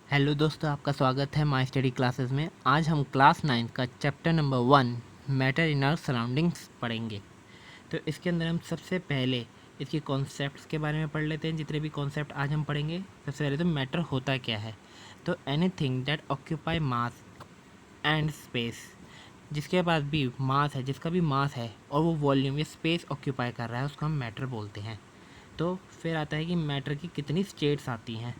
Hello दोस्तों, आपका स्वागत है माय स्टडी क्लासेस में। आज हम क्लास 9 का chapter number 1 matter in our surroundings पढ़ेंगे। तो इसके अंदर हम सबसे पहले इसके कॉन्सेप्ट्स के बारे में पढ़ लेते हैं। जितने भी कॉन्सेप्ट आज हम पढ़ेंगे, सबसे पहले तो मैटर होता क्या है। तो anything that occupy mass and space, जिसके पास भी मास है, जिसका भी मास है और वो वॉल्यूम या स्पेस ऑक्यूपाई कर रहा है, उसको हम मैटर बोलते हैं। तो फिर आता है कि मैटर की कितनी स्टेट्स आती हैं।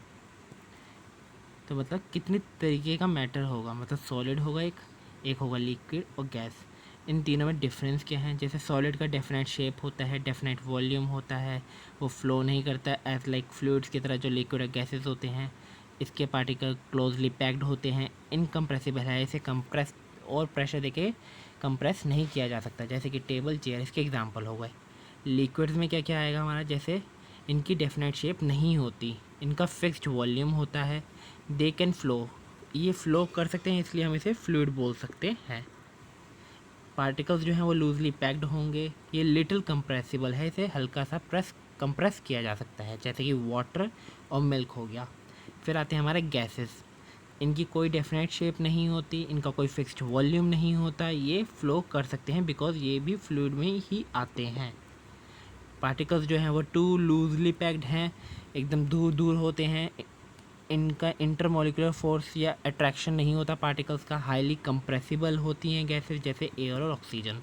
तो मतलब कितनी तरीके का मैटर होगा, मतलब सॉलिड होगा एक होगा लिक्विड और गैस। इन तीनों में डिफरेंस क्या है। जैसे सॉलिड का डेफिनेट शेप होता है, डेफिनेट वॉल्यूम होता है, वो फ्लो नहीं करता एज लाइक फ्लूइड्स की तरह जो लिक्विड और गैसेस होते हैं। इसके पार्टिकल क्लोजली पैक्ड होते हैं, इनकम्प्रेसिबल है, इसे कंप्रेस और प्रेशर देके कंप्रेस नहीं किया जा सकता, जैसे कि टेबल चेयर इसके एग्जांपल हो गए। लिक्विड्स में क्या क्या आएगा हमारा, जैसे इनकी डेफिनेट शेप नहीं होती, इनका फिक्स्ड वॉल्यूम होता है, दे कैन फ्लो, ये फ्लो कर सकते हैं, इसलिए हम इसे फ्लूइड बोल सकते हैं। पार्टिकल्स जो हैं वो लूजली पैक्ड होंगे, ये लिटिल कंप्रेसिबल है, इसे हल्का सा कंप्रेस किया जा सकता है, जैसे कि वाटर और मिल्क हो गया। फिर आते हैं हमारे गैसेस, इनकी कोई डेफिनेट शेप नहीं होती, इनका कोई फिक्स्ड वॉल्यूम नहीं होता, ये फ्लो कर सकते हैं बिकॉज ये भी फ्लूइड में ही आते हैं। पार्टिकल्स जो हैं वो टू लूजली पैक्ड हैं, एकदम दूर दूर होते हैं, इनका इंटरमोलिकुलर फोर्स या अट्रैक्शन नहीं होता पार्टिकल्स का, हाईली कंप्रेसिबल होती हैं गैसेस जैसे एयर और ऑक्सीजन।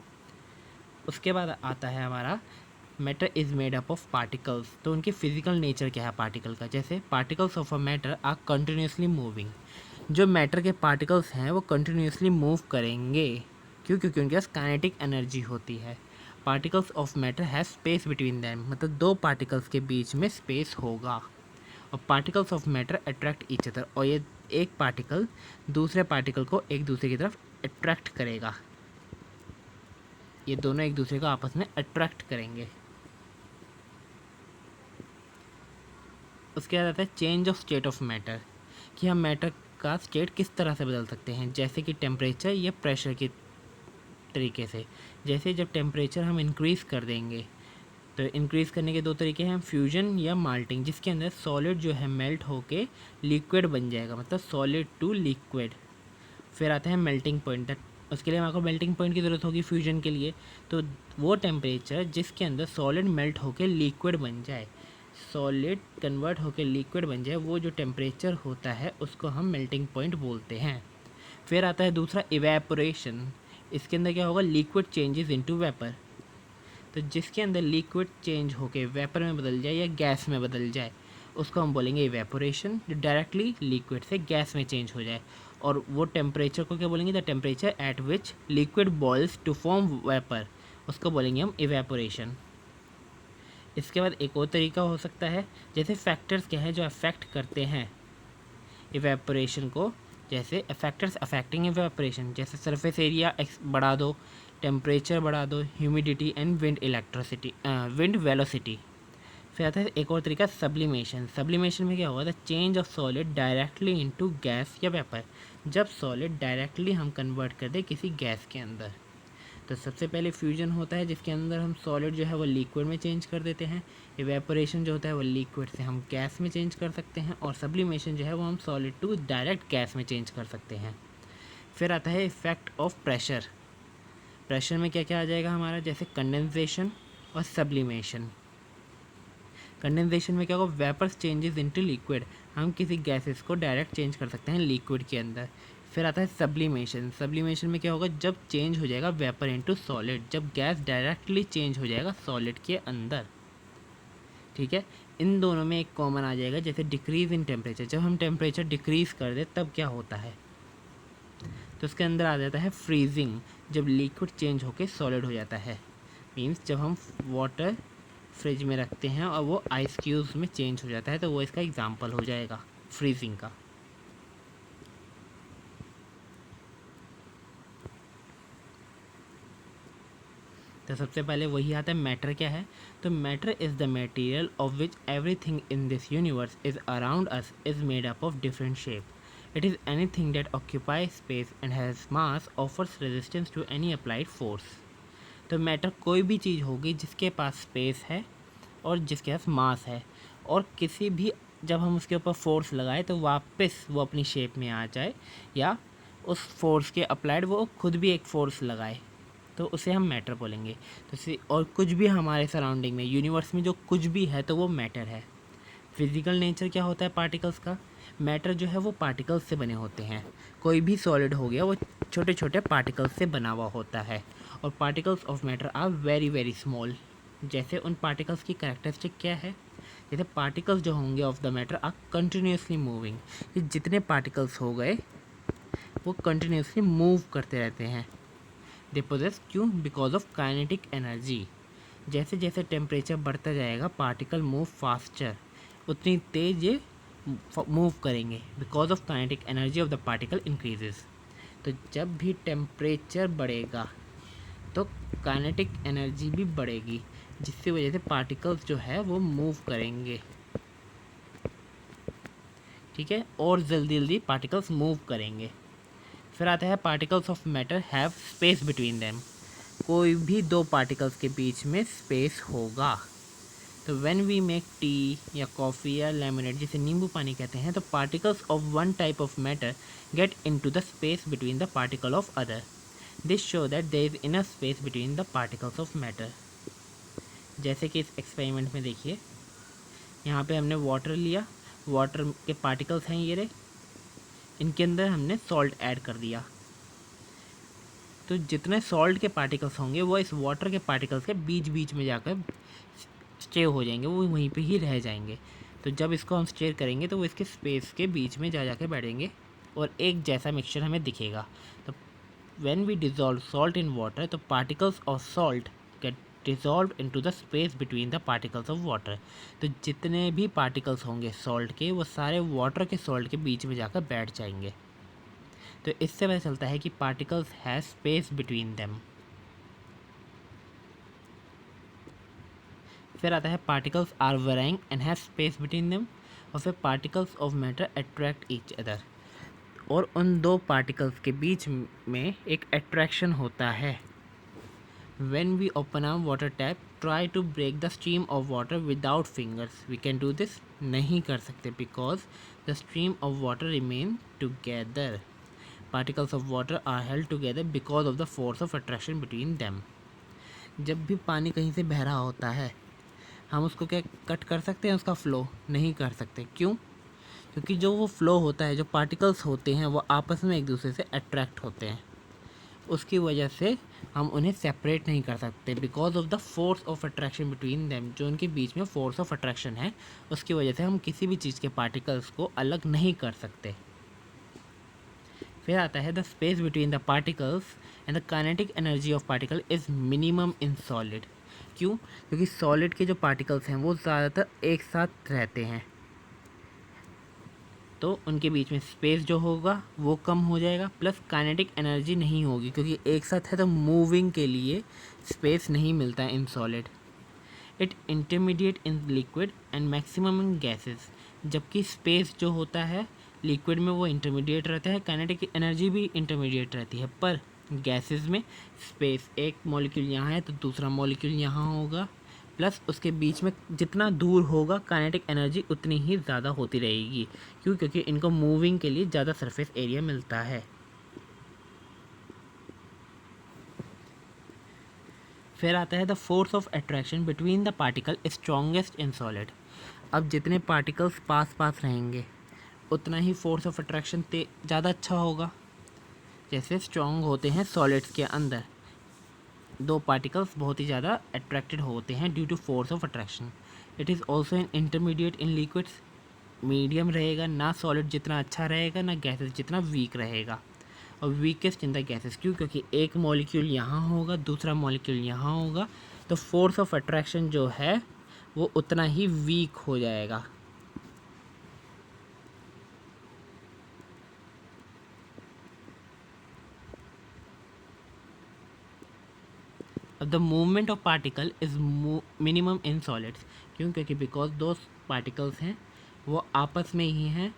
उसके बाद आता है हमारा matter is made up of particles. तो उनकी फिजिकल नेचर क्या है पार्टिकल का, जैसे particles of a matter are continuously moving. जो मैटर के पार्टिकल्स हैं वो कंटिन्यूसली मूव करेंगे, क्यों? क्योंकि उनके पास काइनेटिक एनर्जी होती है। Particles of matter have space between them, मतलब दो पार्टिकल्स के बीच में स्पेस होगा। और particles of matter attract each other, और ये एक पार्टिकल दूसरे पार्टिकल को एक दूसरे की तरफ अट्रैक्ट करेगा, ये दोनों एक दूसरे को आपस में अट्रैक्ट करेंगे। उसके बाद आता है change of state of matter, कि हम मैटर का स्टेट किस तरह से बदल सकते हैं, जैसे कि टेम्परेचर या प्रेशर के तरीके से। जैसे जब टेम्परेचर हम इंक्रीज़ कर देंगे, तो इंक्रीज़ करने के दो तरीके हैं, फ्यूजन या माल्टिंग, जिसके अंदर सॉलिड जो है मेल्ट होके लिक्विड बन जाएगा, मतलब सॉलिड टू लिक्विड। फिर आता है मेल्टिंग पॉइंट, उसके लिए हमारे को मेल्टिंग पॉइंट की ज़रूरत होगी फ्यूजन के लिए। तो वो टेम्परेचर जिसके अंदर सॉलिड मेल्ट होके लिक्विड बन जाए, सॉलिड कन्वर्ट होकर लिक्विड बन जाए, वो जो टेम्परेचर होता है उसको हम मेल्टिंग पॉइंट बोलते हैं। फिर आता है दूसरा इवेपोरेशन, इसके अंदर क्या होगा, लिक्विड चेंजेस इनटू वेपर। तो जिसके अंदर लिक्विड चेंज होकर वेपर में बदल जाए या गैस में बदल जाए, उसको हम बोलेंगे इवेपोरेशन। जो डायरेक्टली लिक्विड से गैस में चेंज हो जाए, और वो टेम्परेचर को क्या बोलेंगे, the temperature at which liquid boils to form vapour, उसको बोलेंगे हम इवेपोरेशन। इसके बाद एक और तरीका हो सकता है, जैसे फैक्टर्स क्या है जो अफेक्ट करते हैं इवेपोरेशन को, जैसे फैक्टर्स अफेक्टिंग इवेपोरेशन, जैसे सरफेस एरिया बढ़ा दो, टेम्परेचर बढ़ा दो, ह्यूमिडिटी एंड विंड वेलोसिटी। फिर आता है एक और तरीका सब्लिमेशन। सब्लिमेशन में क्या होगा, the change of solid directly into gas या वेपर, जब सॉलिड डायरेक्टली हम कन्वर्ट कर दे किसी गैस के अंदर। तो सबसे पहले फ्यूजन होता है जिसके अंदर हम सॉलिड जो है वो लिक्विड में चेंज कर देते हैं, इवेपोरेशन जो होता है वो लिक्विड से हम गैस में चेंज कर सकते हैं, और सब्लिमेशन जो है वो हम सॉलिड टू डायरेक्ट गैस में चेंज कर सकते हैं। फिर आता है इफेक्ट ऑफ प्रेशर। प्रेशर में क्या क्या आ जाएगा हमारा, जैसे कंडेंसेशन और सब्लिमेशन। कंडेंसेशन में क्या होगा, वेपर्स चेंजेस इनटू लिक्विड, हम किसी गैसेस को डायरेक्ट चेंज कर सकते हैं लिक्विड के अंदर। फिर आता है सब्लिमेशन। सब्लिमेशन में क्या होगा, जब चेंज हो जाएगा वेपर इनटू सॉलिड, जब गैस डायरेक्टली चेंज हो जाएगा सॉलिड के अंदर। ठीक है, इन दोनों में एक कॉमन आ जाएगा, जैसे डिक्रीज इन टेम्परेचर, जब हम टेम्परेचर डिक्रीज कर दे तब क्या होता है, तो उसके अंदर आ जाता है फ्रीजिंग, जब लिक्विड चेंज होकर सॉलिड हो जाता है। मीन्स जब हम वाटर फ्रिज में रखते हैं और वो आइस क्यूब्स में चेंज हो जाता है, तो वो इसका एग्जांपल हो जाएगा फ्रीजिंग का। तो सबसे पहले वही आता है मैटर क्या है। तो matter is the material of which everything in this universe is around us is made up of different shape. It is anything that occupy space and has mass, offers resistance to any applied force. तो matter कोई भी चीज़ होगी जिसके पास space है और जिसके पास मास है, और किसी भी जब हम उसके ऊपर फोर्स लगाए तो वापस वो अपनी शेप में आ जाए, या उस फोर्स के अप्लाइड वो खुद भी एक फोर्स लगाए, तो उसे हम मैटर बोलेंगे। तो और कुछ भी हमारे सराउंडिंग में, यूनिवर्स में जो कुछ भी है तो वो मैटर है। फिज़िकल नेचर क्या होता है पार्टिकल्स का? मैटर जो है वो पार्टिकल्स से बने होते हैं। कोई भी सॉलिड हो गया वो छोटे छोटे पार्टिकल्स से बना हुआ होता है, और particles of matter are very very small. जैसे उन पार्टिकल्स की कैरेक्टरिस्टिक क्या है? जैसे पार्टिकल्स जो होंगे of the matter are continuously moving. ये जितने पार्टिकल्स हो गए वो कंटिन्यूसली मूव करते रहते हैं। दे पोजेस क्यों? Because of kinetic energy. जैसे जैसे टेम्परेचर बढ़ता जाएगा पार्टिकल मूव फास्टर, उतनी तेज ये मूव करेंगे, because of kinetic energy of the particle increases. तो जब भी टेम्परेचर बढ़ेगा तो काइनेटिक एनर्जी भी बढ़ेगी, जिसकी वजह से पार्टिकल्स जो है वो मूव करेंगे। ठीक है, और जल्दी जल्दी पार्टिकल्स मूव करेंगे। फिर आता है particles of matter have space between them. कोई भी दो पार्टिकल्स के बीच में स्पेस होगा। तो व्हेन वी मेक टी या कॉफ़ी या लेमनेड, जिसे नींबू पानी कहते हैं, तो particles of one type of matter get into the space between the particle of other. This show that there is enough space between the particles of matter. जैसे कि इस एक्सपेरिमेंट में देखिए, यहाँ पे हमने वाटर लिया, वाटर के पार्टिकल्स हैं ये रहे, इनके अंदर हमने सॉल्ट ऐड कर दिया। तो जितने सॉल्ट के पार्टिकल्स होंगे वो इस वाटर के पार्टिकल्स के बीच बीच में जाकर स्टे हो जाएंगे, वो वहीं पे ही रह जाएंगे। तो जब इसको हम स्टेयर करेंगे तो वो इसके स्पेस के बीच में जा जाकर बैठेंगे और एक जैसा मिक्सचर हमें दिखेगा। तो when we dissolve salt in water, तो particles of salt get dissolve into the space between the particles of water. तो जितने भी पार्टिकल्स होंगे सॉल्ट के, वो सारे वाटर के सॉल्ट के बीच में जाकर बैठ जाएंगे। तो इससे पता चलता है कि particles have space between them. फिर आता है particles are varying and have space between them, और फिर particles of matter attract each other. और उन दो पार्टिकल्स के बीच में एक अट्रैक्शन होता है। When we open a water tap, try to break the stream of water without fingers, we can do this, नहीं कर सकते, because the stream of water remain together. Particles of water are held together because of the force of attraction between them. जब भी पानी कहीं से बह रहा होता है, हम उसको क्या कट कर सकते हैं? उसका फ़्लो नहीं कर सकते। क्यों? क्योंकि जो वो फ़्लो होता है, जो पार्टिकल्स होते हैं वो आपस में एक दूसरे से अट्रैक्ट होते हैं, उसकी वजह से हम उन्हें सेपरेट नहीं कर सकते, because of the force of attraction between them. जो उनके बीच में फोर्स ऑफ अट्रैक्शन है, उसकी वजह से हम किसी भी चीज़ के पार्टिकल्स को अलग नहीं कर सकते। फिर आता है the space between the particles and the kinetic energy of particle is minimum in solid. क्यों? क्योंकि सॉलिड के जो पार्टिकल्स हैं वो ज़्यादातर एक साथ रहते हैं, तो उनके बीच में स्पेस जो होगा वो कम हो जाएगा, प्लस काइनेटिक एनर्जी नहीं होगी, क्योंकि एक साथ है तो मूविंग के लिए स्पेस नहीं मिलता है in solid. It intermediate in liquid and maximum in gases. जबकि स्पेस जो होता है लिक्विड में वो इंटरमीडिएट रहता है, काइनेटिक एनर्जी भी इंटरमीडिएट रहती है, पर गैसेस में स्पेस, एक मॉलिक्यूल यहाँ है तो दूसरा मॉलिक्यूल यहाँ होगा, प्लस उसके बीच में जितना दूर होगा काइनेटिक एनर्जी उतनी ही ज़्यादा होती रहेगी। क्यों? क्योंकि इनको मूविंग के लिए ज़्यादा सरफेस एरिया मिलता है। फिर आता है the force of attraction between the particle strongest in solid. अब जितने पार्टिकल्स पास पास रहेंगे उतना ही फोर्स ऑफ अट्रैक्शन ज़्यादा अच्छा होगा। जैसे स्ट्रॉन्ग होते हैं सॉलिड्स के अंदर, दो पार्टिकल्स बहुत ही ज़्यादा अट्रैक्टेड होते हैं due to force of attraction. It is also in intermediate in liquids. Medium रहेगा, ना सॉलिड जितना अच्छा रहेगा ना गैसेस जितना वीक रहेगा, और वीकेस्ट इन द गैसेस। क्यों? क्योंकि एक मॉलिक्यूल यहाँ होगा, दूसरा मॉलिक्यूल यहाँ होगा, तो फोर्स ऑफ अट्रैक्शन जो है वो उतना ही वीक हो जाएगा। अब the movement of particle is minimum in solids. क्यों? क्योंकि बिकॉज दो पार्टिकल्स हैं वो आपस में ही हैं,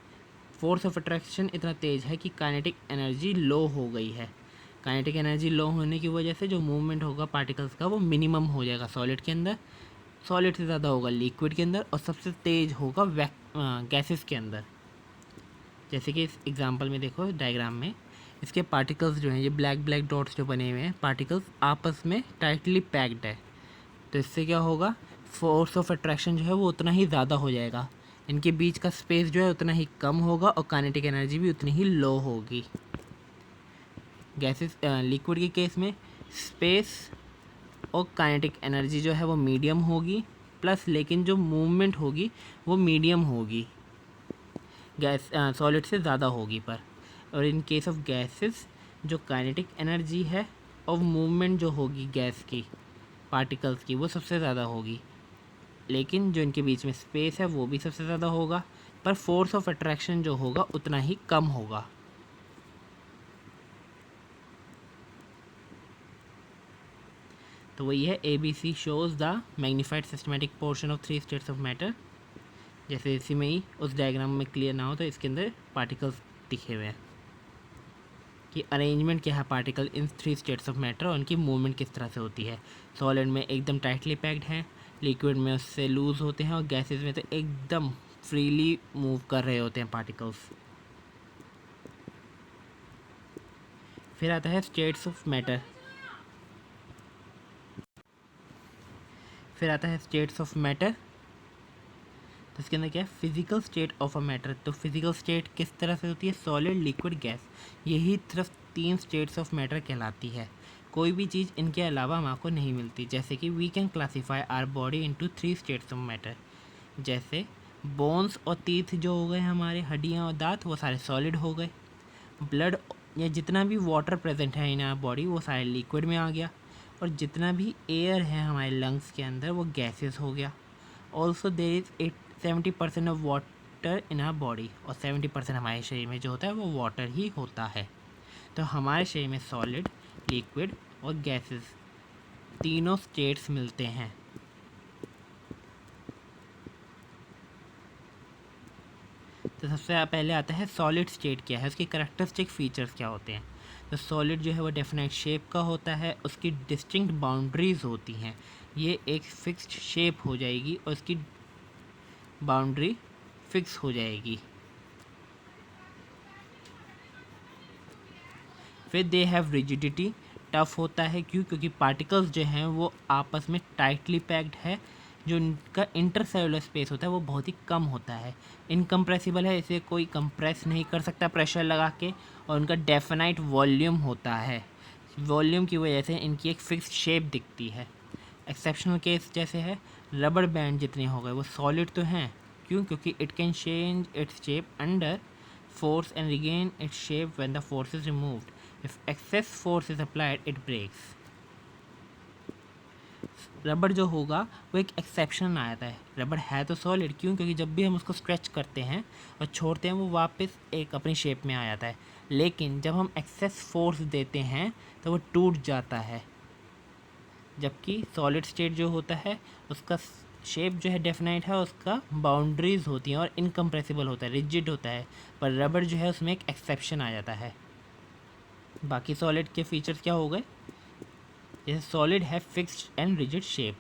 फोर्स ऑफ अट्रैक्शन इतना तेज़ है कि काइनेटिक एनर्जी लो हो गई है। काइनेटिक एनर्जी लो होने की वजह से जो मूवमेंट होगा पार्टिकल्स का वो मिनिमम हो जाएगा सॉलिड के अंदर। सॉलिड से ज़्यादा होगा लिक्विड के अंदर और सबसे तेज़ होगा गैसेस के अंदर। जैसे कि इस एग्जांपल में देखो डायग्राम में इसके पार्टिकल्स जो हैं, ये ब्लैक ब्लैक डॉट्स जो बने हुए हैं, पार्टिकल्स आपस में टाइटली पैक्ड है। तो इससे क्या होगा, फोर्स ऑफ अट्रैक्शन जो है वो उतना ही ज़्यादा हो जाएगा, इनके बीच का स्पेस जो है उतना ही कम होगा और काइनेटिक एनर्जी भी उतनी ही लो होगी। गैसेस लिक्विड के केस में स्पेस और काइनेटिक एनर्जी जो है वो मीडियम होगी, प्लस लेकिन जो मूवमेंट होगी वो मीडियम होगी, गैस सॉलिड से ज़्यादा होगी पर। और इन केस ऑफ गैसेस जो काइनेटिक एनर्जी है और मूवमेंट जो होगी गैस की, पार्टिकल्स की, वो सबसे ज़्यादा होगी, लेकिन जो इनके बीच में स्पेस है वो भी सबसे ज़्यादा होगा, पर फोर्स ऑफ अट्रैक्शन जो होगा उतना ही कम होगा। तो वही है ABC shows the magnified systematic portion of 3 states of matter. जैसे इसी में ही उस डायग्राम में क्लियर ना हो तो इसके अंदर पार्टिकल्स दिखे हुए हैं कि अरेंजमेंट क्या है particle in 3 states of matter और उनकी मूवमेंट किस तरह से होती है। सॉलिड में एकदम टाइटली पैक्ड हैं, लिक्विड में उससे लूज़ होते हैं और गैसेस में तो एकदम फ्रीली मूव कर रहे होते हैं पार्टिकल्स। फिर आता है स्टेट्स ऑफ मैटर। तो इसके अंदर क्या है, physical state of a matter. तो फिजिकल स्टेट किस तरह से होती है, सॉलिड, लिक्विड, गैस, यही सिर्फ 3 स्टेट्स ऑफ मैटर कहलाती है। कोई भी चीज़ इनके अलावा हम आपको नहीं मिलती। जैसे कि we can classify our body into 3 states of matter. जैसे बोन्स और टीथ जो हो गए हमारे, हड्डियाँ और दांत, वो सारे सॉलिड हो गए। ब्लड या जितना भी वाटर प्रेजेंट है इन आवर बॉडी वो सारे लिक्विड में आ गया, और जितना भी एयर है हमारे लंग्स के अंदर वो गैसेस हो गया। Also there is 70% of water in our body, और 70% हमारे शरीर में जो होता है वो वाटर ही होता है। तो हमारे शरीर में सॉलिड, लिक्विड और गैसेस तीनों स्टेट्स मिलते हैं। तो सबसे पहले आता है सॉलिड स्टेट क्या है, उसकी करैक्टरिस्टिक फीचर्स क्या होते हैं। तो सॉलिड जो है वो डेफिनेट शेप का होता है, उसकी डिस्टिंक्ट बाउंड्रीज होती हैं, ये एक फिक्स्ड शेप हो जाएगी और उसकी बाउंड्री फिक्स हो जाएगी। फिर दे हैव रिजिडिटी, टफ होता है, क्योंकि पार्टिकल्स जो हैं वो आपस में टाइटली पैक्ड है, जो उनका इंटरसेलुलर स्पेस होता है वो बहुत ही कम होता है। इनकम्प्रेसिबल है, इसे कोई कंप्रेस नहीं कर सकता प्रेशर लगा के, और उनका डेफिनाइट वॉल्यूम होता है, वॉल्यूम की वजह से इनकी एक फिक्स शेप दिखती है। एक्सेप्शनल केस जैसे है रबर बैंड जितने हो गए वो सॉलिड तो हैं, क्योंकि it can change its shape under force and regain its shape when the force is removed. If excess force is applied, it breaks. रबड़ जो होगा वो एक एक्सेप्शन आता है। रबड़ है तो सॉलिड, क्योंकि जब भी हम उसको स्ट्रेच करते हैं और छोड़ते हैं वो वापस एक अपनी शेप में आ जाता है, लेकिन जब हम एक्सेस फोर्स देते हैं तो वो टूट जाता है। जबकि सॉलिड स्टेट जो होता है उसका शेप जो है डेफिनाइट है, उसका बाउंड्रीज होती हैं और इनकम्प्रेसिबल होता है, रिजिड होता है, पर रबड़ जो है उसमें एक एक्सेप्शन आ जाता है। बाकी सॉलिड के फीचर्स क्या हो गए, जैसे सॉलिड है फिक्स्ड एंड रिजिड शेप,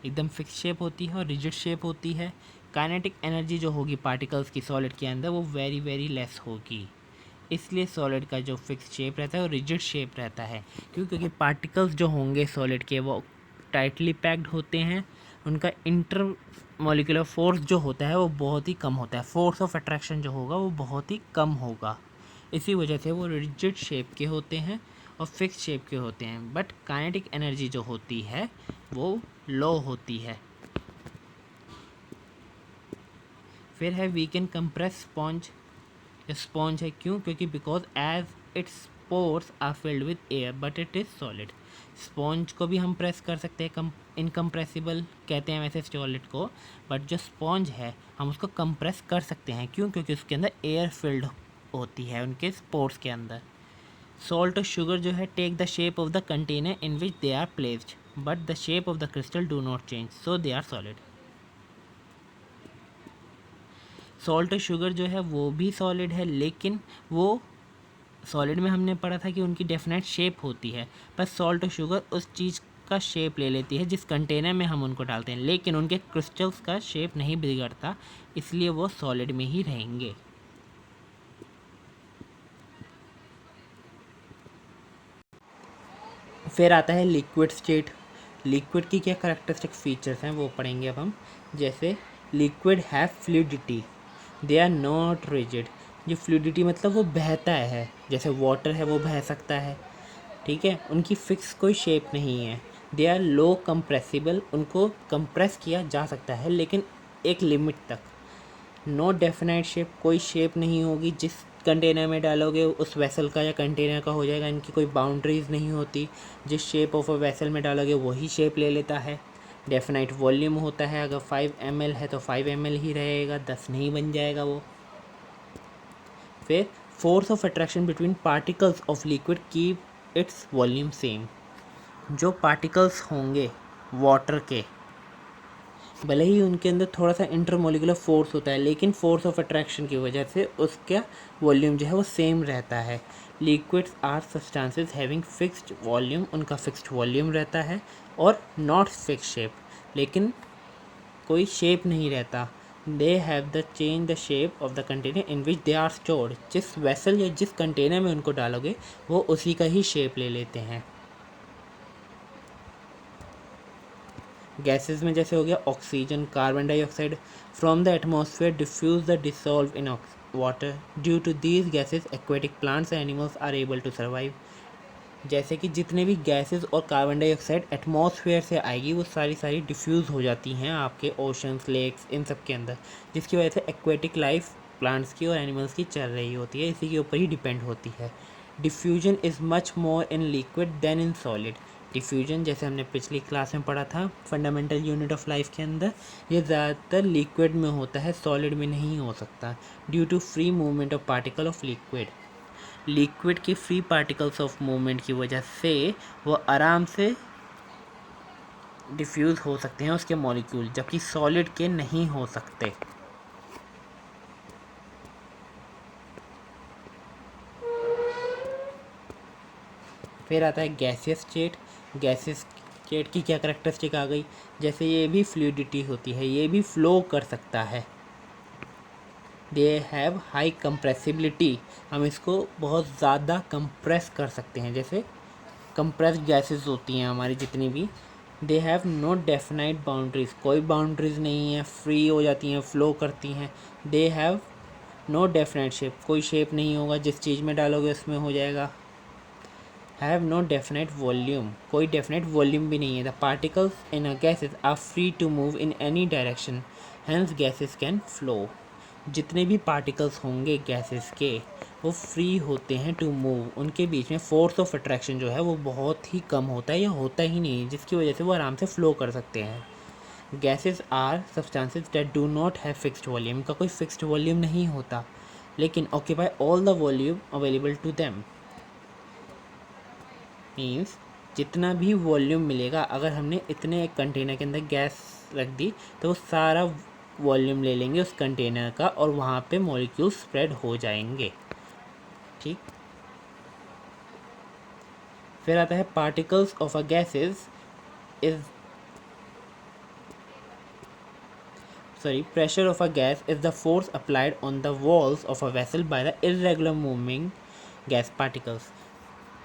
एकदम फिक्स शेप होती है और रिजिड शेप होती है। काइनेटिक एनर्जी जो होगी पार्टिकल्स की सॉलिड के अंदर वो वेरी वेरी लेस होगी, इसलिए सॉलिड का जो फिक्स शेप रहता है वो रिजिड शेप रहता है, क्योंकि पार्टिकल्स जो होंगे सॉलिड के वो टाइटली पैक्ड होते हैं, उनका इंटर मॉलिक्यूलर फोर्स जो होता है वो बहुत ही कम होता है, फोर्स ऑफ अट्रैक्शन जो होगा वो बहुत ही कम होगा, इसी वजह से वो रिजिड शेप के होते हैं और फिक्स शेप के होते हैं। बट काइनेटिक एनर्जी जो होती है वो लो होती है। फिर है we can compress sponge. Sponge है क्योंकि because as its pores are filled with air but it is solid. Sponge को भी हम प्रेस कर सकते हैं, इनकम्प्रेसिबल कहते हैं वैसे सॉलिड को, बट जो स्पॉन्ज है हम उसको कंप्रेस कर सकते हैं, क्योंकि उसके अंदर एयर फिल्ड होती है उनके स्पोर्स के अंदर। सॉल्ट और शुगर जो है take the shape of the container in which they are placed but the shape of the crystal do not change, so they are solid. Salt और शुगर जो है वो भी सॉलिड है, लेकिन वो सॉलिड में हमने पढ़ा था कि उनकी डेफिनेट शेप होती है, पर सॉल्ट और शुगर उस चीज़ का शेप ले लेती है जिस कंटेनर में हम उनको डालते हैं, लेकिन उनके क्रिस्टल्स का शेप नहीं बिगड़ता, इसलिए वो सॉलिड में ही रहेंगे। फिर आता है लिक्विड स्टेट। लिक्विड की क्या करेक्टरिस्टिक फीचर्स हैं वो पढ़ेंगे अब हम। जैसे liquid have fluidity, they are not rigid. जो फ्लूइडिटी मतलब वो बहता है, जैसे वाटर है वो बह सकता है, ठीक है। उनकी फिक्स कोई शेप नहीं है। दे आर लो कंप्रेसिबल, उनको कंप्रेस किया जा सकता है लेकिन एक लिमिट तक। नो डेफिनाइट शेप, कोई शेप नहीं होगी, जिस कंटेनर में डालोगे उस वेसल का या कंटेनर का हो जाएगा, इनकी कोई बाउंड्रीज नहीं होती, जिस शेप ऑफ अ वेसल में डालोगे वही शेप ले लेता है। डेफिनाइट वॉल्यूम होता है, अगर 5 ml है तो 5 ml ही रहेगा, 10 नहीं बन जाएगा वो। फिर force of attraction between particles of liquid keep its volume same. जो पार्टिकल्स होंगे वाटर के, भले ही उनके अंदर थोड़ा सा इंटरमोलिकुलर फोर्स होता है, लेकिन फोर्स ऑफ अट्रैक्शन की वजह से उसका वॉल्यूम जो है वो सेम रहता है। Liquids are substances having fixed volume, उनका फिक्स्ड वॉल्यूम रहता है, और नॉट फिक्स शेप, लेकिन कोई शेप नहीं रहता। They have the change the shape of the container in which they are stored. जिस वेसल या जिस कंटेनर में उनको डालोगे वो उसी का ही शेप ले लेते हैं। गैसेस में जैसे हो गया oxygen, carbon dioxide from the atmosphere diffuse the dissolve in water. Due to these gases aquatic plants and animals are able to survive. जैसे कि जितने भी गैसेस और कार्बन डाइऑक्साइड एटमॉस्फेयर से आएगी वो सारी डिफ्यूज़ हो जाती हैं आपके ओशंस, लेक्स, इन सब के अंदर, जिसकी वजह से एक्वेटिक लाइफ प्लांट्स की और एनिमल्स की चल रही होती है, इसी के ऊपर ही डिपेंड होती है। Diffusion is much more in liquid than in solid. Diffusion जैसे हमने पिछली क्लास में पढ़ा था फंडामेंटल यूनिट ऑफ लाइफ के अंदर, ये ज़्यादातर लिक्विड में होता है, सॉलिड में नहीं हो सकता, due to free movement of particle of liquid. Liquid की फ्री पार्टिकल्स ऑफ मूवमेंट की वजह से वो आराम से डिफ्यूज़ हो सकते हैं उसके मॉलिक्यूल, जबकि सॉलिड के नहीं हो सकते। फिर आता है गैसियस स्टेट। गैसियस स्टेट की क्या करेक्टरिस्टिक आ गई, जैसे ये भी फ्लूइडिटी होती है, ये भी फ्लो कर सकता है। दे हैव हाई कंप्रेसिबिलिटी, हम इसको बहुत ज़्यादा कंप्रेस कर सकते हैं, जैसे कंप्रेस गैसेस होती हैं हमारी जितनी भी। They have no definite boundaries, कोई बाउंड्रीज नहीं है, फ्री हो जाती हैं, फ्लो करती हैं। They have no definite shape, कोई शेप नहीं होगा, जिस चीज़ में डालोगे उसमें हो जाएगा। हैव नो डेफिनाइट वॉल्यूम, कोई डेफिनाइट वॉल्यूम भी नहीं है। The particles in a gases are free to move in any direction, hence gases can flow. जितने भी पार्टिकल्स होंगे गैसेस के वो फ्री होते हैं टू मूव, उनके बीच में फोर्स ऑफ अट्रैक्शन जो है वो बहुत ही कम होता है या होता ही नहीं, जिसकी वजह से वो आराम से फ्लो कर सकते हैं। Gases are substances that do not have fixed volume, इनका कोई फिक्स्ड वॉल्यूम नहीं होता, लेकिन occupy all the volume available to them. Means जितना भी वॉल्यूम मिलेगा, अगर हमने इतने एक कंटेनर के अंदर गैस रख दी तो वो सारा वॉल्यूम ले लेंगे उस कंटेनर का और वहाँ पे मॉलिक्यूल स्प्रेड हो जाएंगे, ठीक। फिर आता है particles of a gases is pressure of a gas is the force applied on the walls of a vessel by the irregular moving gas particles।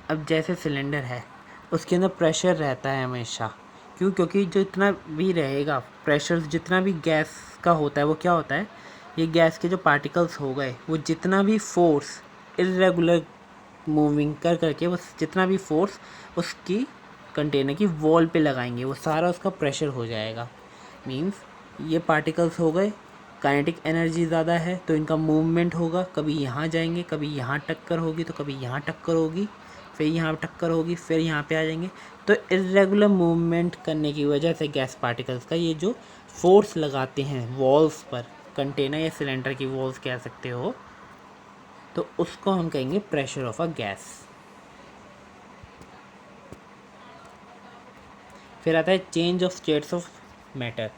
अब जैसे सिलेंडर है उसके अंदर प्रेशर रहता है हमेशा, क्यों? क्योंकि जो इतना भी रहेगा प्रेशर, जितना भी गैस का होता है वो क्या होता है, ये गैस के जो पार्टिकल्स हो गए वो जितना भी फोर्स इरेगुलर मूविंग कर करके वो जितना भी फोर्स उसकी कंटेनर की वॉल पे लगाएंगे वो सारा उसका प्रेशर हो जाएगा। मीन्स ये पार्टिकल्स हो गए, काइनेटिक एनर्जी ज़्यादा है तो इनका मूवमेंट होगा, कभी यहाँ जाएंगे, कभी यहाँ टक्कर होगी तो कभी यहाँ टक्कर होगी, फिर यहाँ टक्कर होगी, फिर यहाँ पे आ जाएंगे। तो इरेगुलर मूवमेंट करने की वजह से गैस पार्टिकल्स का ये जो फोर्स लगाते हैं वॉल्स पर, कंटेनर या सिलेंडर की वॉल्स कह सकते हो, तो उसको हम कहेंगे प्रेशर ऑफ अ गैस। फिर आता है change of states of matter.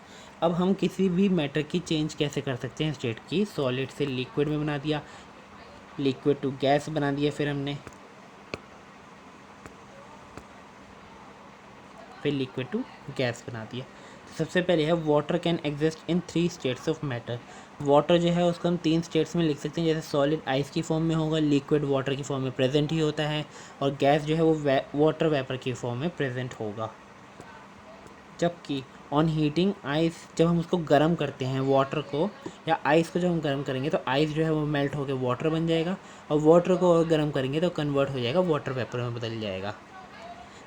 अब हम किसी भी मैटर की चेंज कैसे कर सकते हैं स्टेट की, सॉलिड से लिक्विड में बना दिया, लिक्विड टू गैस बना दिया, फिर पे लिक्विड टू गैस बना दिया। सबसे पहले है water can exist in 3 states of matter. Water जो है उसको हम 3 स्टेट्स में लिख सकते हैं, जैसे सॉलिड आइस की फॉर्म में होगा, लिक्विड वाटर की फॉर्म में प्रेजेंट ही होता है, और गैस जो है वो वाटर वेपर की फॉर्म में प्रेजेंट होगा। जबकि ऑन हीटिंग आइस, जब हम उसको गर्म करते हैं वाटर को या आइस को जब हम गर्म करेंगे तो आइस जो है वो मेल्ट होकर वाटर बन जाएगा, और वाटर को और गर्म करेंगे तो कन्वर्ट हो जाएगा, वाटर वेपर में बदल जाएगा।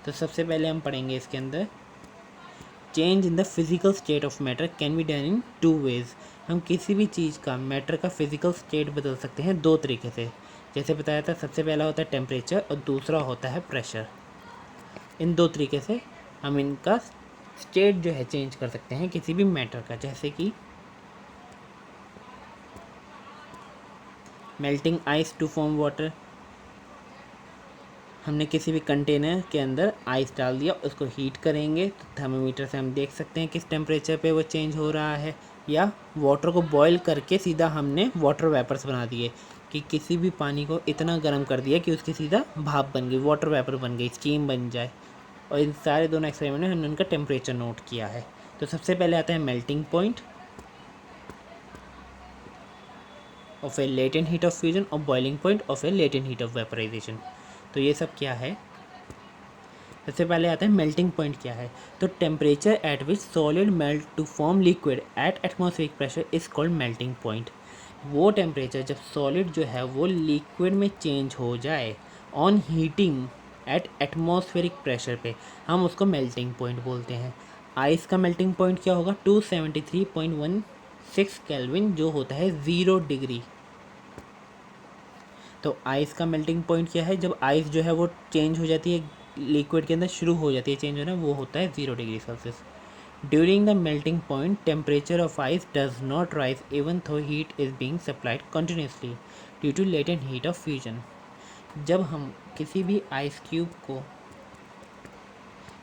तो सबसे पहले हम पढ़ेंगे इसके अंदर, change in the physical state of matter can be done in 2 ways. हम किसी भी चीज़ का, मैटर का फिजिकल स्टेट बदल सकते हैं 2 तरीके से। जैसे बताया था, सबसे पहला होता है टेम्परेचर और दूसरा होता है प्रेशर। इन 2 तरीके से हम इनका स्टेट जो है चेंज कर सकते हैं किसी भी मैटर का। जैसे कि melting ice to form water, हमने किसी भी कंटेनर के अंदर आइस डाल दिया, उसको हीट करेंगे तो थर्मामीटर से हम देख सकते हैं किस टेम्परेचर पे वो चेंज हो रहा है। या वाटर को बॉईल करके सीधा हमने वाटर वेपर्स बना दिए, कि किसी भी पानी को इतना गर्म कर दिया कि उसकी सीधा भाप बन गई, वाटर वेपर बन गई, स्टीम बन जाए। और इन सारे दोनों एक्सपेरिमेंट में हमने उनका टेम्परेचर नोट किया है। तो सबसे पहले आता है melting point of a latent heat of fusion और boiling point of a latent heat of vaporisation. तो ये सब क्या है? सबसे पहले आता है मेल्टिंग पॉइंट क्या है। तो temperature at which solid melt to form liquid at atmospheric pressure is called melting point. वो टेम्परेचर जब सॉलिड जो है वो लिक्विड में चेंज हो जाए on heating at atmospheric pressure पे, हम उसको मेल्टिंग पॉइंट बोलते हैं। आइस का मेल्टिंग पॉइंट क्या होगा? 273.16 केल्विन, जो होता है 0 डिग्री। तो आइस का मेल्टिंग पॉइंट क्या है? जब आइस जो है वो चेंज हो जाती है लिक्विड के अंदर, शुरू हो जाती है चेंज होना, वो होता है 0 degree Celsius. During the melting point temperature of ice does not rise even though heat is being supplied continuously due to latent heat of fusion. जब हम किसी भी आइस क्यूब को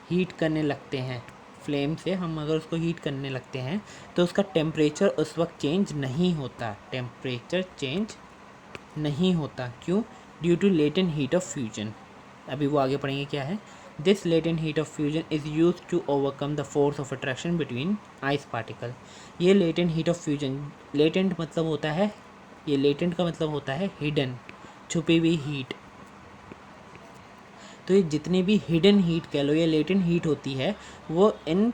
हीट करने लगते हैं, फ्लेम से हम अगर उसको हीट करने लगते हैं तो उसका टेम्परेचर उस वक्त चेंज नहीं होता, टेम्परेचर चेंज नहीं होता। क्यों? Due to latent heat of fusion. अभी वो आगे पढ़ेंगे क्या है। This latent heat of fusion is use to overcome the force of attraction between ice particle. ये latent heat of fusion, latent मतलब होता है, ये लेटेंट का मतलब होता है हिडन, छुपी हुई हीट। तो ये जितनी भी हिडन हीट कह लो या लेटेंट हीट होती है, वो इन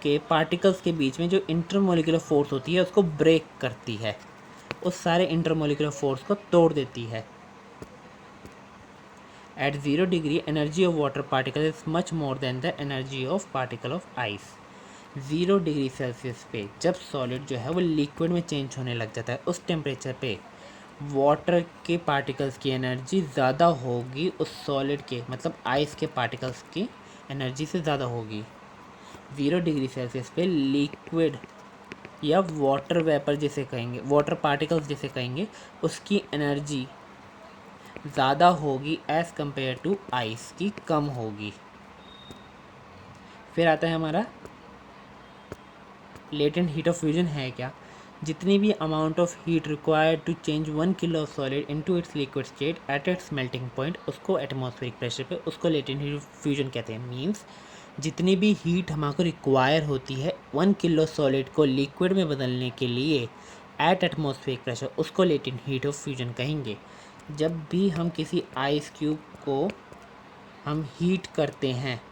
के पार्टिकल्स के बीच में जो इंटरमोलिकुलर फोर्स होती है उसको ब्रेक करती है, उस सारे इंटरमोलिकुलर फोर्स को तोड़ देती है। At 0 degree energy of water particle is much more than the energy of particle of ice. 0 degree Celsius पे जब सॉलिड जो है वो लिक्विड में चेंज होने लग जाता है, उस टेम्परेचर पे वाटर के पार्टिकल्स की एनर्जी ज़्यादा होगी उस सॉलिड के, मतलब आइस के पार्टिकल्स की एनर्जी से ज़्यादा होगी। 0 डिग्री सेल्सियस पे लिक्विड या वाटर वेपर जिसे कहेंगे, वाटर पार्टिकल्स जिसे कहेंगे, उसकी एनर्जी ज़्यादा होगी एज़ कम्पेयर टू आइस की कम होगी। फिर आता है हमारा लेटेंट हीट ऑफ फ्यूजन है क्या। जितनी भी amount of heat required to change 1 kilo of solid into its liquid state at its melting point, उसको एटमॉस्फेरिक प्रेशर पे, उसको लेटेंट हीट ऑफ फ्यूजन कहते हैं। मींस जितनी भी हीट हमको रिक्वायर होती है 1 किलो सॉलिड को लिक्विड में बदलने के लिए एट एटमॉस्फेरिक प्रेशर, उसको लेटेंट हीट ऑफ फ्यूजन कहेंगे। जब भी हम किसी आइस क्यूब को हम हीट करते हैं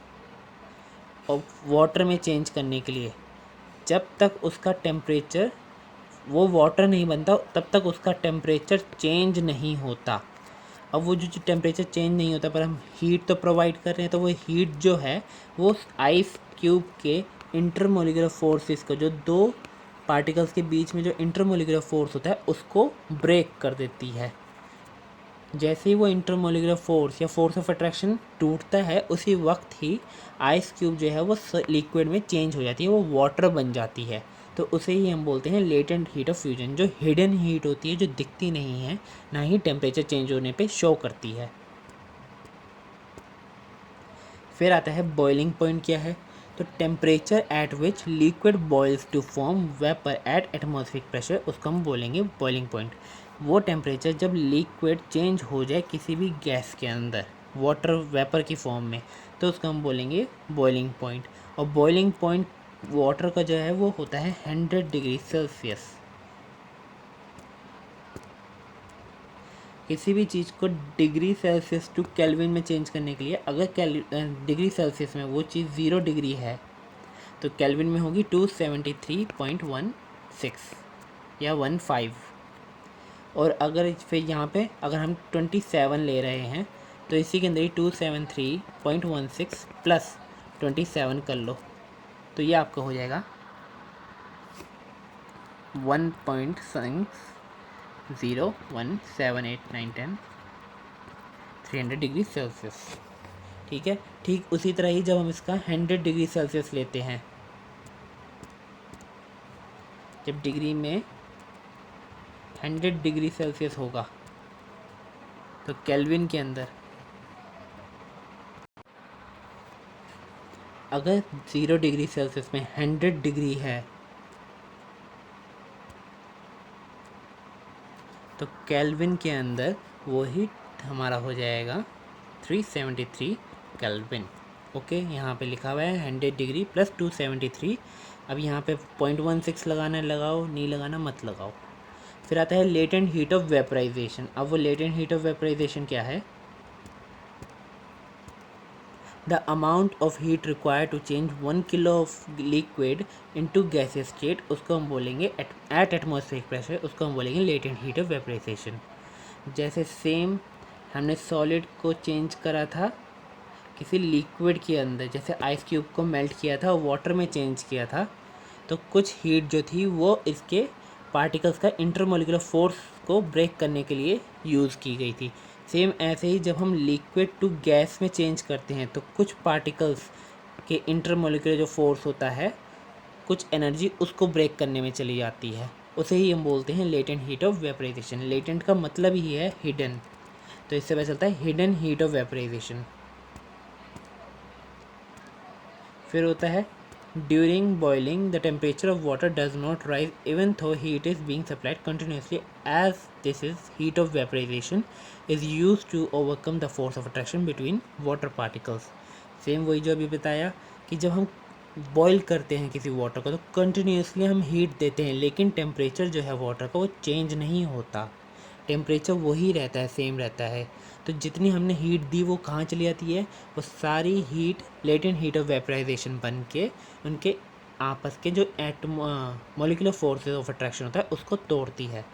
और वाटर में चेंज करने के लिए, जब तक उसका टेम्परेचर, वो वाटर नहीं बनता, तब तक उसका टेम्परेचर चेंज नहीं होता। अब वो जो टेम्परेचर चेंज नहीं होता पर हम हीट तो प्रोवाइड कर रहे हैं, तो वो हीट जो है वो आइस क्यूब के इंटरमोलिकुलर फोर्सेस को, जो 2 पार्टिकल्स के बीच में जो इंटरमोलिकुलर फोर्स होता है, उसको ब्रेक कर देती है। जैसे ही वो इंटरमोलिकुलर फोर्स या फोर्स ऑफ अट्रैक्शन टूटता है, उसी वक्त ही आइस क्यूब जो है वो लिक्विड में चेंज हो जाती है, वो वाटर बन जाती है। तो उसे ही हम बोलते हैं लेटेंट हीट ऑफ फ्यूजन, जो हिडन हीट होती है, जो दिखती नहीं है, ना ही टेम्परेचर चेंज होने पे शो करती है। फिर आता है बॉइलिंग पॉइंट क्या है। तो temperature at which liquid boils to form vapour at atmospheric pressure, उसको हम बोलेंगे बॉइलिंग पॉइंट। वो टेम्परेचर जब लिक्विड चेंज हो जाए किसी भी गैस के अंदर वाटर वेपर की फॉर्म में, तो उसको हम बोलेंगे बॉइलिंग पॉइंट। और बॉइलिंग पॉइंट वाटर का जो है वो होता है 100 डिग्री सेल्सियस। किसी भी चीज़ को डिग्री सेल्सियस टू केल्विन में चेंज करने के लिए अगर डिग्री सेल्सियस में वो चीज़ 0 डिग्री है तो केल्विन में होगी 273.16 या 15। और अगर फिर यहाँ पे अगर हम 27 ले रहे हैं तो इसी के अंदर ही 273.16 प्लस 27 कर लो, तो ये आपका हो जाएगा 1.0178910 300 डिग्री सेल्सियस। ठीक है, ठीक उसी तरह ही जब हम इसका 100 डिग्री सेल्सियस लेते हैं, जब डिग्री में 100 डिग्री सेल्सियस होगा तो केल्विन के अंदर अगर 0 डिग्री सेल्सियस में 100 डिग्री है तो केल्विन के अंदर वो हीट हमारा हो जाएगा 373 केल्विन। ओके, यहाँ पे लिखा हुआ है 100 डिग्री प्लस 273। अब यहाँ पे 0.16 लगाना लगाओ, नहीं लगाना मत लगाओ। फिर आता है लेटेंट हीट ऑफ वेपराइजेशन। अब वो लेटेंट हीट ऑफ वेपराइजेशन क्या है? The amount of heat required to change 1 kilo of liquid into gaseous state, उसको हम बोलेंगे एट एटमॉस्फेरिक प्रेशर, उसको हम बोलेंगे लेटेंट हीट ऑफ वेपराइजेशन। जैसे सेम हमने सॉलिड को चेंज करा था किसी लिक्विड के अंदर, जैसे आइस क्यूब को मेल्ट किया था और वाटर में चेंज किया था, तो कुछ हीट जो थी वो इसके पार्टिकल्स का इंटरमोलिकुलर फोर्स को ब्रेक करने के लिए यूज़ की गई थी। सेम ऐसे ही जब हम लिक्विड टू गैस में चेंज करते हैं तो कुछ पार्टिकल्स के इंटरमोलिकुलर जो फोर्स होता है, कुछ एनर्जी उसको ब्रेक करने में चली जाती है, उसे ही हम बोलते हैं latent heat of vaporisation. Latent का मतलब ही है हिडन, तो इससे पता चलता है हिडन हीट ऑफ वेपराइजेशन। फिर होता है during boiling the temperature of water does not rise even though heat is being supplied continuously as this is heat of vaporisation is use to overcome the force of attraction between water particles. Same वही जो अभी बताया कि जब हम boil करते हैं किसी वाटर को तो कंटिन्यूसली हम हीट देते हैं, लेकिन टेम्परेचर जो है वाटर का वो चेंज नहीं होता, टेम्परेचर वही रहता है, सेम रहता है। तो जितनी हमने हीट दी वो कहाँ चली जाती है? वो सारी heat latent heat of vaporisation बन के उनके आपस के जो मॉलिक्यूलर फोर्सेस ऑफ अट्रैक्शन होता है उसको तोड़ती है।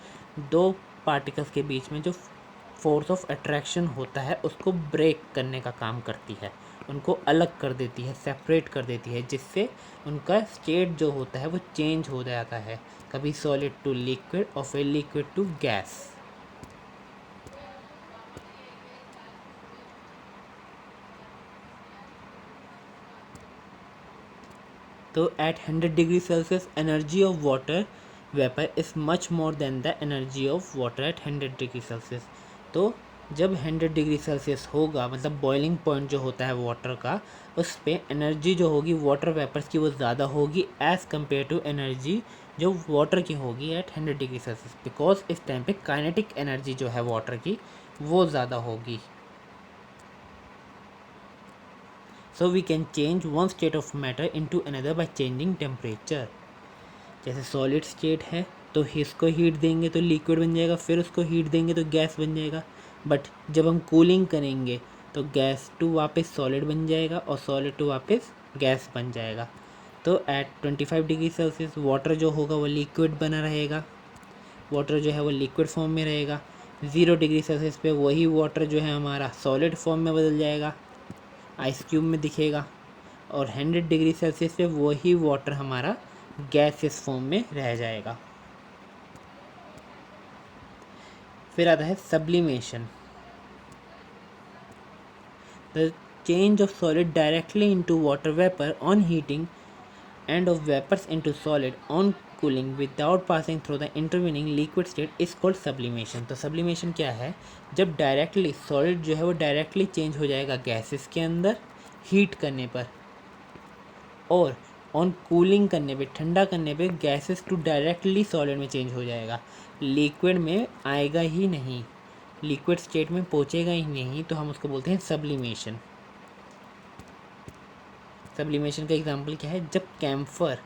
दो पार्टिकल्स के बीच में जो फोर्स ऑफ अट्रैक्शन होता है उसको ब्रेक करने का काम करती है, उनको अलग कर देती है, सेपरेट कर देती है, जिससे उनका स्टेट जो होता है वो चेंज हो जाता है, कभी सॉलिड टू लिक्विड और फिर लिक्विड टू गैस। तो at 100 degree Celsius energy of water vapor is much more than the energy of water at 100 degree Celsius। तो जब 100 डिग्री सेल्सियस होगा मतलब बॉइलिंग पॉइंट जो होता है वाटर का, उस पर एनर्जी जो होगी वाटर वेपर्स की वो ज़्यादा होगी एज़ कम्पेयर टू एनर्जी जो वाटर की होगी एट 100 डिग्री सेल्सियस, बिकॉज इस टाइम पे काइनेटिक एनर्जी जो है वाटर की वो ज़्यादा होगी। So we can change one state of matter into another by changing temperature। जैसे सॉलिड स्टेट है तो इसको हीट देंगे तो लिक्विड बन जाएगा, फिर उसको हीट देंगे तो गैस बन जाएगा। बट जब हम कूलिंग करेंगे तो गैस टू वापस सॉलिड बन जाएगा और सॉलिड टू वापस गैस बन जाएगा। तो एट 25 डिग्री सेल्सियस वाटर जो होगा वो लिक्विड बना रहेगा, वाटर जो है वो लिक्विड फॉर्म में रहेगा। 0 डिग्री सेल्सियस पे वही वाटर जो है हमारा सॉलिड फॉर्म में बदल जाएगा, आइस क्यूब में दिखेगा। और 100 डिग्री सेल्सियस पे वही वाटर हमारा गैसियस फॉर्म में रह जाएगा। फिर आता है sublimation. The change of solid directly into water vapour on heating and of vapours into solid on cooling without passing through the intervening liquid state is called sublimation. तो sublimation क्या है? जब डायरेक्टली सॉलिड जो है वो directly change हो जाएगा gases के अंदर हीट करने पर, और ऑन कूलिंग करने पे, ठंडा करने पे गैसेस टू डायरेक्टली सॉलिड में चेंज हो जाएगा, लिक्विड में आएगा ही नहीं, लिक्विड स्टेट में पहुँचेगा ही नहीं, तो हम उसको बोलते हैं सब्लिमेशन। सब्लिमेशन का एग्जांपल क्या है, जब कैम्फर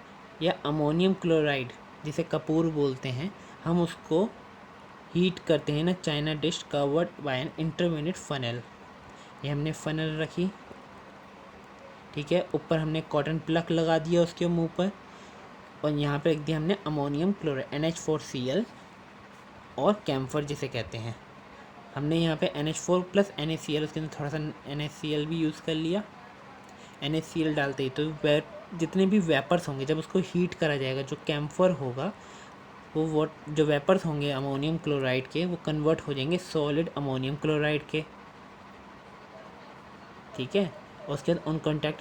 या अमोनियम क्लोराइड जिसे कपूर बोलते हैं, हम उसको हीट करते हैं ना China dish covered by an intermediate funnel. ये हमने फनल रखी, ठीक है, ऊपर हमने कॉटन प्लग लगा दिया उसके मुंह पर, और यहाँ पे रख दिया हमने अमोनियम क्लोराइड NH4Cl और कैम्फर जिसे कहते हैं। हमने यहाँ पे NH4 प्लस NaCl, उसके अंदर थोड़ा सा NaCl भी यूज़ कर लिया। NaCl डालते ही तो जितने भी वेपर्स होंगे जब उसको हीट करा जाएगा, जो कैम्फर होगा वो जो वेपर्स होंगे अमोनियम क्लोराइड के, वो कन्वर्ट हो जाएंगे सॉलिड अमोनियम क्लोराइड के, ठीक है। और उसके बाद ऑन कॉन्टैक्ट